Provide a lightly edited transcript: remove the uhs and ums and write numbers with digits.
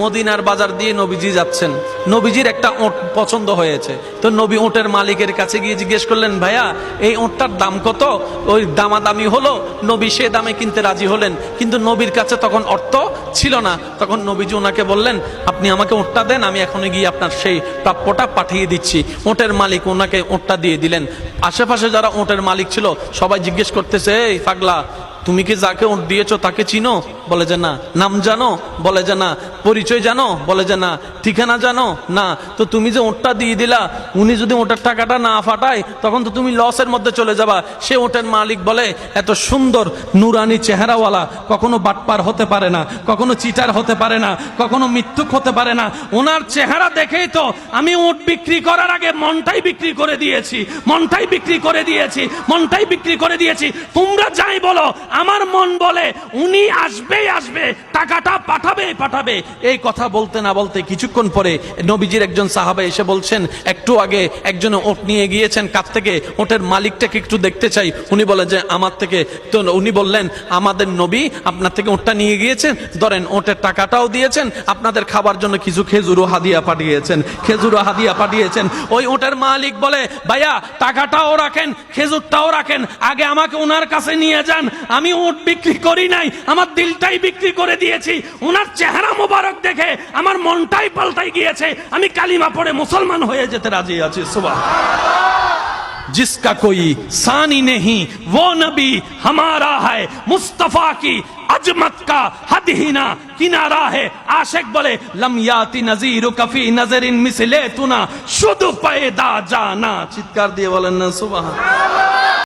মদিনার বাজার দিয়ে নবীজি যাচ্ছেন, নবীজির একটা ওট পছন্দ হয়েছে। তো নবী ওটের মালিকের কাছে গিয়ে জিজ্ঞেস করলেন, ভাইয়া এই ওটটার দাম কত? ওই দামাদামি হলো, নবী সে দামে কিনতে রাজি হলেন, কিন্তু নবীর কাছে তখন অর্থ ছিল না। তখন নবীজি ওনাকে বললেন, আপনি আমাকে ওটটা দেন, আমি এখনই গিয়ে আপনার সেই প্রাপ্যটা পাঠিয়ে দিচ্ছি। ওটের মালিক ওনাকে ওটটা দিয়ে দিলেন। আশেপাশে যারা ওটের মালিক ছিল সবাই জিজ্ঞেস করতেছে, এই পাগলা, তুমি কি যাকে ওট দিয়েছো তাকে চিনো? বলে যে না। নাম জানো? বলে যে না। পরিচয় জানো? বলে যে না। ঠিকানা জানো? না। তো তুমি যে ওটটা দিয়ে দিলা, উনি যদি ওটার টাকাটা না ফাটায় তখন তো তুমি লসের মধ্যে চলে যাবা। সে ওটের মালিক বলে, এত সুন্দর নুরানি চেহারাওয়ালা কখনো বাটপার হতে পারে না, কখনো চিটার হতে পারে না, কখনো মিথ্যুক হতে পারে না। ওনার চেহারা দেখেই তো আমি ওট বিক্রি করার আগে মনটাই বিক্রি করে দিয়েছি, মনটাই বিক্রি করে দিয়েছি, মনটাই বিক্রি করে দিয়েছি। তোমরা যাই বলো, আমার মন বলে উনি আসবেই আসবে, টাকাটা পাঠাবে পাঠাবে। এই কথা বলতে না বলতে কিছুক্ষণ পরে নবীজির একজন সাহাবা এসে বলছেন, একটু আগে একজনে ওট নিয়ে গিয়েছেন কাছ থেকে, ওটের মালিকটাকে একটু দেখতে চাই। উনি বলে যে আমার থেকে। তো উনি বললেন, আমাদের নবী আপনার থেকে ওটটা নিয়ে গিয়েছেন, ধরেন ওটের টাকাটাও দিয়েছেন, আপনাদের খাবার জন্য কিছু খেজুরও হাদিয়া পাঠিয়েছেন, খেজুরও হাদিয়া পাঠিয়েছেন। ওই ওটের মালিক বলে, ভাইয়া টাকাটাও রাখেন, খেজুরটাও রাখেন, আগে আমাকে ওনার কাছে নিয়ে যান। আমি ওট বিক্রি করি নাই, আমার দিলটাই বিক্রি করে দিয়েছি। ওনার চেহারা মোবারক দেখে আমার মনটাই পাল্টাই গিয়েছে, আমি কালিমা পড়ে মুসলমান হয়ে যেতে রাজি আছি। সুবহান। जिसका कोई सानी नहीं वो नबी हमारा है, मुस्तफा की अजमत का हद ही ना किनारा है। आशिक बोले, लम याति नजीरु कफी नजरिन मिसले तुना शुद्ध पैदा जाना। चित्कार दिए बोलेन ना सुबहान।